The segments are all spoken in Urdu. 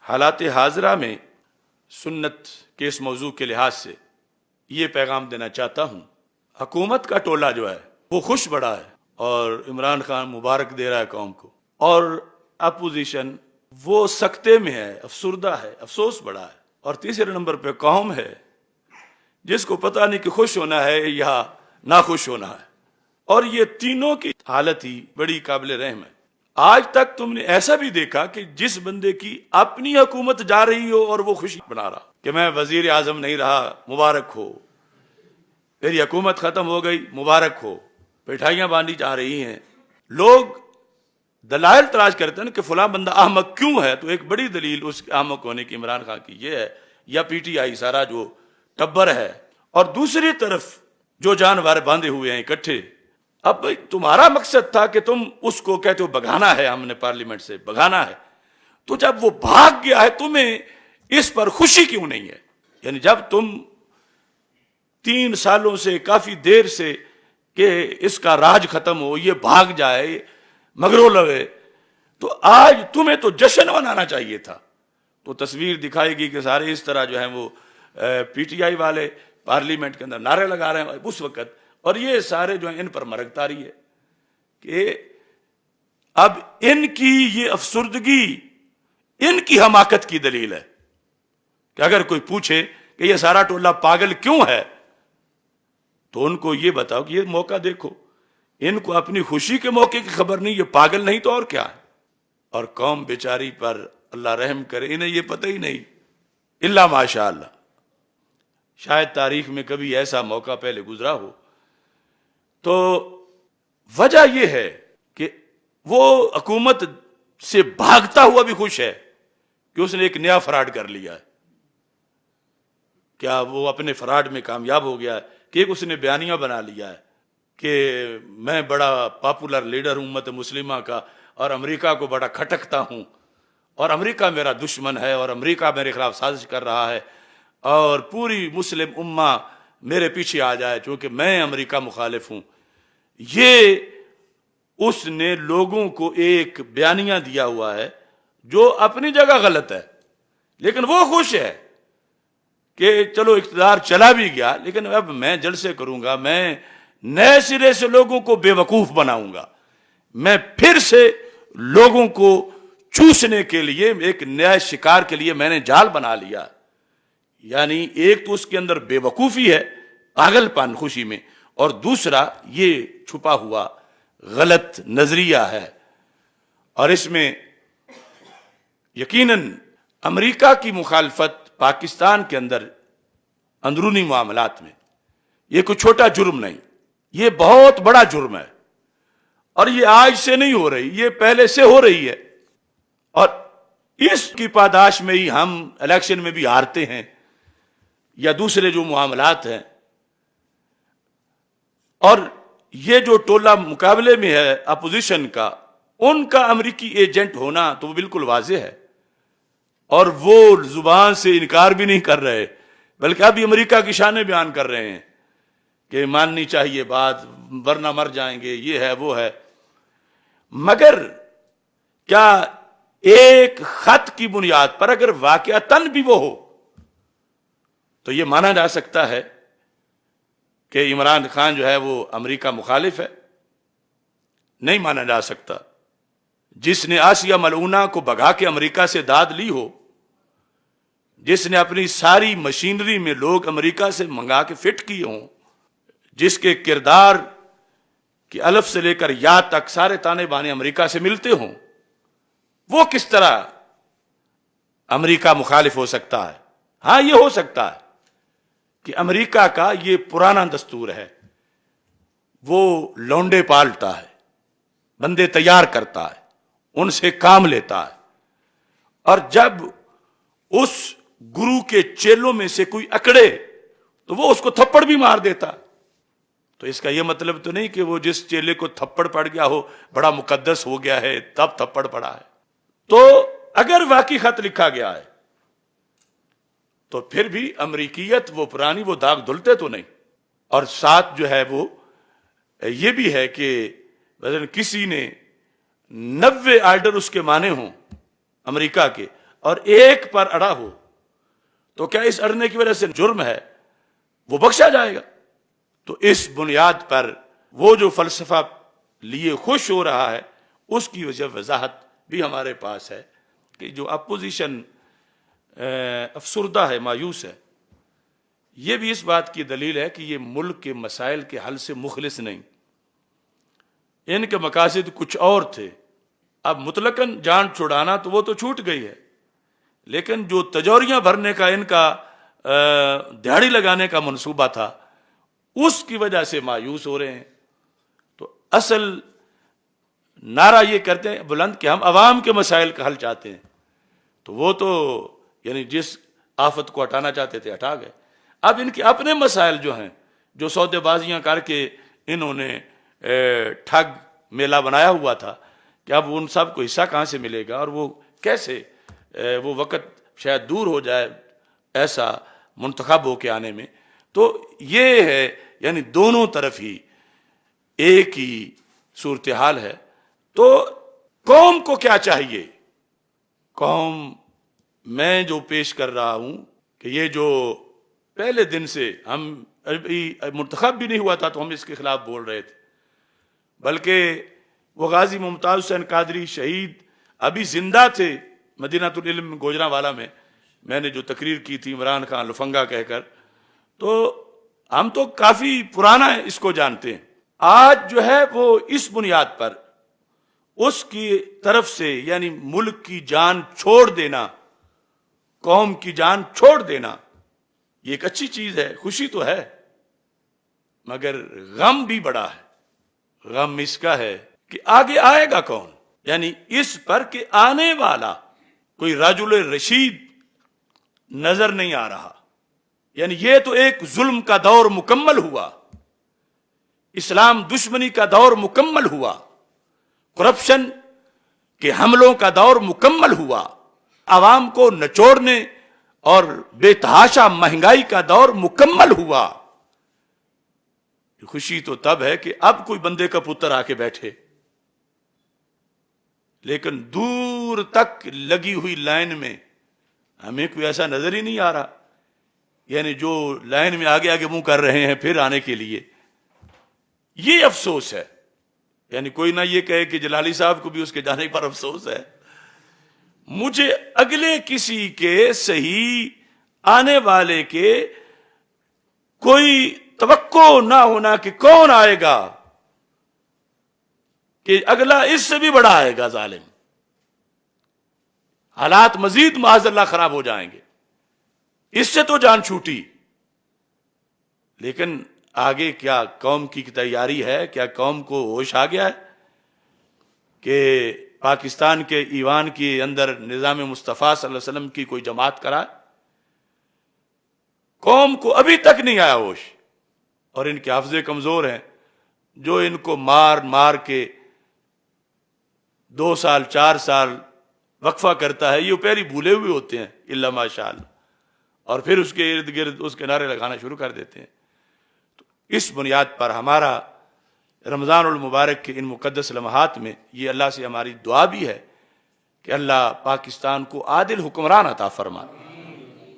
حالات حاضرہ میں سنت کے اس موضوع کے لحاظ سے یہ پیغام دینا چاہتا ہوں، حکومت کا ٹولہ جو ہے وہ خوش بڑا ہے اور عمران خان مبارک دے رہا ہے قوم کو، اور اپوزیشن وہ سکتے میں ہے، افسردہ ہے، افسوس بڑا ہے، اور تیسرے نمبر پہ قوم ہے جس کو پتہ نہیں کہ خوش ہونا ہے یا ناخوش ہونا ہے، اور یہ تینوں کی حالت ہی بڑی قابل رحم ہے۔ آج تک تم نے ایسا بھی دیکھا کہ جس بندے کی اپنی حکومت جا رہی ہو اور وہ خوشی بنا رہا کہ میں وزیر اعظم نہیں رہا، مبارک ہو، میری حکومت ختم ہو گئی، مبارک ہو، مٹھائیاں باندھی جا رہی ہیں۔ لوگ دلائل تلاش کرتے ہیں کہ فلاں بندہ احمق کیوں ہے، تو ایک بڑی دلیل اس احمق ہونے کی عمران خان کی یہ ہے، یا پی ٹی آئی سارا جو ٹبر ہے، اور دوسری طرف جو جانور باندھے ہوئے ہیں اکٹھے۔ اب بھائی تمہارا مقصد تھا کہ تم اس کو کہتے ہو بھگانا ہے، ہم نے پارلیمنٹ سے بھگانا ہے، تو جب وہ بھاگ گیا ہے تمہیں اس پر خوشی کیوں نہیں ہے؟ یعنی جب تم 3 سالوں سے کافی دیر سے کہ اس کا راج ختم ہو، یہ بھاگ جائے، مگرو لوے، تو آج تمہیں تو جشن منانا چاہیے تھا۔ تو تصویر دکھائے گی کہ سارے اس طرح جو ہیں وہ پی ٹی آئی والے پارلیمنٹ کے اندر نعرے لگا رہے ہیں اس وقت، اور یہ سارے جو ہیں ان پر مرگ طاری ہے کہ اب ان کی یہ افسردگی ان کی حماقت کی دلیل ہے کہ اگر کوئی پوچھے کہ یہ سارا ٹولہ پاگل کیوں ہے تو ان کو یہ بتاؤ کہ یہ موقع دیکھو، ان کو اپنی خوشی کے موقع کی خبر نہیں، یہ پاگل نہیں تو اور کیا ہے۔ اور قوم بیچاری پر اللہ رحم کرے، انہیں یہ پتہ ہی نہیں، الا ماشاء اللہ، شاید تاریخ میں کبھی ایسا موقع پہلے گزرا ہو۔ تو وجہ یہ ہے کہ وہ حکومت سے بھاگتا ہوا بھی خوش ہے کہ اس نے ایک نیا فراڈ کر لیا ہے۔ کیا وہ اپنے فراڈ میں کامیاب ہو گیا ہے کہ ایک اس نے بیانیہ بنا لیا ہے کہ میں بڑا پاپولر لیڈر ہوں امت مسلمہ کا، اور امریکہ کو بڑا کھٹکتا ہوں، اور امریکہ میرا دشمن ہے، اور امریکہ میرے خلاف سازش کر رہا ہے، اور پوری مسلم امہ میرے پیچھے آ جائے چونکہ میں امریکہ مخالف ہوں۔ یہ اس نے لوگوں کو ایک بیانیہ دیا ہوا ہے جو اپنی جگہ غلط ہے، لیکن وہ خوش ہے کہ چلو اقتدار چلا بھی گیا، لیکن اب میں جلسے کروں گا، میں نئے سرے سے لوگوں کو بے وقوف بناؤں گا، میں پھر سے لوگوں کو چوسنے کے لیے ایک نئے شکار کے لیے میں نے جال بنا لیا۔ یعنی ایک تو اس کے اندر بے وقوفی ہے، پاگل پن خوشی میں، اور دوسرا یہ چھپا ہوا غلط نظریہ ہے۔ اور اس میں یقیناً امریکہ کی مخالفت پاکستان کے اندر اندرونی معاملات میں یہ کوئی چھوٹا جرم نہیں، یہ بہت بڑا جرم ہے، اور یہ آج سے نہیں ہو رہی، یہ پہلے سے ہو رہی ہے، اور اس کی پاداش میں ہی ہم الیکشن میں بھی ہارتے ہیں یا دوسرے جو معاملات ہیں۔ اور یہ جو ٹولہ مقابلے میں ہے اپوزیشن کا، ان کا امریکی ایجنٹ ہونا تو وہ بالکل واضح ہے، اور وہ زبان سے انکار بھی نہیں کر رہے، بلکہ ابھی امریکہ کی شانیں بیان کر رہے ہیں کہ ماننی چاہیے بات ورنہ مر جائیں گے، یہ ہے وہ ہے۔ مگر کیا ایک خط کی بنیاد پر اگر واقعتاً بھی وہ ہو تو یہ مانا جا سکتا ہے کہ عمران خان جو ہے وہ امریکہ مخالف ہے؟ نہیں مانا جا سکتا۔ جس نے آسیہ ملعونہ کو بھگا کے امریکہ سے داد لی ہو، جس نے اپنی ساری مشینری میں لوگ امریکہ سے منگا کے فٹ کیے ہوں، جس کے کردار کی الف سے لے کر یا تک سارے تانے بانے امریکہ سے ملتے ہوں، وہ کس طرح امریکہ مخالف ہو سکتا ہے؟ ہاں یہ ہو سکتا ہے کہ امریکہ کا یہ پرانا دستور ہے، وہ لونڈے پالتا ہے، بندے تیار کرتا ہے، ان سے کام لیتا ہے، اور جب اس گرو کے چیلوں میں سے کوئی اکڑے تو وہ اس کو تھپڑ بھی مار دیتا۔ تو اس کا یہ مطلب تو نہیں کہ وہ جس چیلے کو تھپڑ پڑ گیا ہو بڑا مقدس ہو گیا ہے تب تھپڑ پڑا ہے۔ تو اگر واقعی خط لکھا گیا ہے تو پھر بھی امریکیت وہ پرانی وہ داغ دھلتے تو نہیں۔ اور ساتھ جو ہے وہ یہ بھی ہے کہ مثلا کسی نے 90 آرڈر اس کے مانے ہوں امریکہ کے، اور ایک پر اڑا ہو تو کیا اس اڑنے کی وجہ سے جرم ہے؟ وہ بخشا جائے گا۔ تو اس بنیاد پر وہ جو فلسفہ لیے خوش ہو رہا ہے اس کی وجہ وضاحت بھی ہمارے پاس ہے کہ جو اپوزیشن افسردہ ہے، مایوس ہے، یہ بھی اس بات کی دلیل ہے کہ یہ ملک کے مسائل کے حل سے مخلص نہیں، ان کے مقاصد کچھ اور تھے۔ اب مطلقاً جان چھڑانا تو وہ تو چھوٹ گئی ہے، لیکن جو تجوریاں بھرنے کا ان کا دہاڑی لگانے کا منصوبہ تھا اس کی وجہ سے مایوس ہو رہے ہیں۔ تو اصل نعرہ یہ کرتے ہیں بلند کہ ہم عوام کے مسائل کا حل چاہتے ہیں، تو وہ تو یعنی جس آفت کو ہٹانا چاہتے تھے ہٹا گئے۔ اب ان کے اپنے مسائل جو ہیں، جو سودے بازیاں کر کے انہوں نے ٹھگ میلہ بنایا ہوا تھا، کہ اب ان سب کو حصہ کہاں سے ملے گا، اور وہ کیسے وہ وقت شاید دور ہو جائے ایسا منتخب ہو کے آنے میں۔ تو یہ ہے یعنی دونوں طرف ہی ایک ہی صورتحال ہے۔ تو قوم کو کیا چاہیے؟ قوم میں جو پیش کر رہا ہوں کہ یہ جو پہلے دن سے ہم ابھی منتخب بھی نہیں ہوا تھا تو ہم اس کے خلاف بول رہے تھے، بلکہ وہ غازی ممتاز حسین قادری شہید ابھی زندہ تھے مدینہ العلم گوجرانوالہ میں نے جو تقریر کی تھی عمران خان لفنگا کہہ کر، تو ہم تو کافی پرانا اس کو جانتے ہیں۔ آج جو ہے وہ اس بنیاد پر اس کی طرف سے یعنی ملک کی جان چھوڑ دینا، قوم کی جان چھوڑ دینا، یہ ایک اچھی چیز ہے، خوشی تو ہے، مگر غم بھی بڑا ہے۔ غم اس کا ہے کہ آگے آئے گا کون، یعنی اس پر کہ آنے والا کوئی رجل رشید نظر نہیں آ رہا۔ یعنی یہ تو ایک ظلم کا دور مکمل ہوا، اسلام دشمنی کا دور مکمل ہوا، کرپشن کے حملوں کا دور مکمل ہوا، عوام کو نچوڑنے اور بے تحاشا مہنگائی کا دور مکمل ہوا۔ خوشی تو تب ہے کہ اب کوئی بندے کا پتر آ کے بیٹھے، لیکن دور تک لگی ہوئی لائن میں ہمیں کوئی ایسا نظر ہی نہیں آ رہا، یعنی جو لائن میں آگے آگے منہ کر رہے ہیں پھر آنے کے لیے۔ یہ افسوس ہے، یعنی کوئی نہ یہ کہے کہ جلالی صاحب کو بھی اس کے جانے پر افسوس ہے، مجھے اگلے کسی کے صحیح آنے والے کے کوئی توقع نہ ہونا کہ کون آئے گا، کہ اگلا اس سے بھی بڑا آئے گا ظالم، حالات مزید معاذ اللہ خراب ہو جائیں گے، اس سے تو جان چھوٹی۔ لیکن آگے کیا قوم کی تیاری ہے؟ کیا قوم کو ہوش آ گیا ہے کہ پاکستان کے ایوان کے اندر نظام مصطفیٰ صلی اللہ علیہ وسلم کی کوئی جماعت کرائے؟ قوم کو ابھی تک نہیں آیا ہوش، اور ان کے حافظے کمزور ہیں، جو ان کو مار مار کے 2 سال 4 سال وقفہ کرتا ہے، یہ پہلے بھولے ہوئے ہوتے ہیں الا ماشاء اللہ، اور پھر اس کے ارد گرد اس کے نعرے لگانا شروع کر دیتے ہیں۔ تو اس بنیاد پر ہمارا رمضان المبارک کے ان مقدس لمحات میں یہ اللہ سے ہماری دعا بھی ہے کہ اللہ پاکستان کو عادل حکمران عطا فرمائے،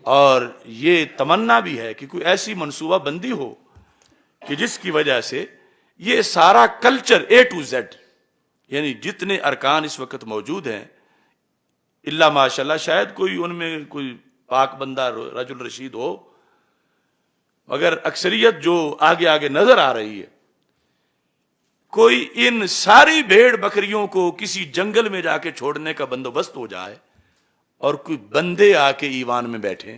اور یہ تمنا بھی ہے کہ کوئی ایسی منصوبہ بندی ہو کہ جس کی وجہ سے یہ سارا کلچر A to Z، یعنی جتنے ارکان اس وقت موجود ہیں، اللہ ماشاءاللہ شاید کوئی ان میں کوئی پاک بندہ رجل رشید ہو، مگر اکثریت جو آگے آگے نظر آ رہی ہے، کوئی ان ساری بھیڑ بکریوں کو کسی جنگل میں جا کے چھوڑنے کا بندوبست ہو جائے، اور کوئی بندے آ کے ایوان میں بیٹھیں،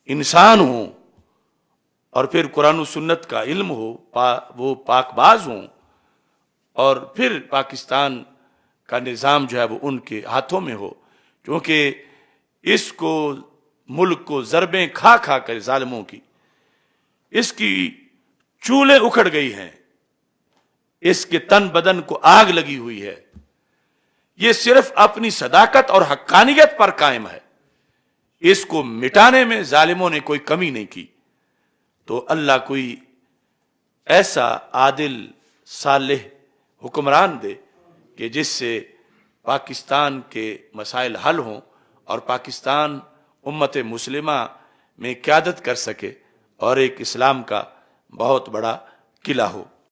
انسان ہوں، اور پھر قرآن و سنت کا علم ہو، وہ پاک باز ہوں، اور پھر پاکستان کا نظام جو ہے وہ ان کے ہاتھوں میں ہو، کیونکہ اس کو ملک کو ضربیں کھا کھا کر ظالموں کی اس کی چولیں اکھڑ گئی ہیں، اس کے تن بدن کو آگ لگی ہوئی ہے، یہ صرف اپنی صداقت اور حقانیت پر قائم ہے، اس کو مٹانے میں ظالموں نے کوئی کمی نہیں کی۔ تو اللہ کوئی ایسا عادل صالح حکمران دے کہ جس سے پاکستان کے مسائل حل ہوں، اور پاکستان امت مسلمہ میں قیادت کر سکے اور ایک اسلام کا بہت بڑا قلعہ ہو۔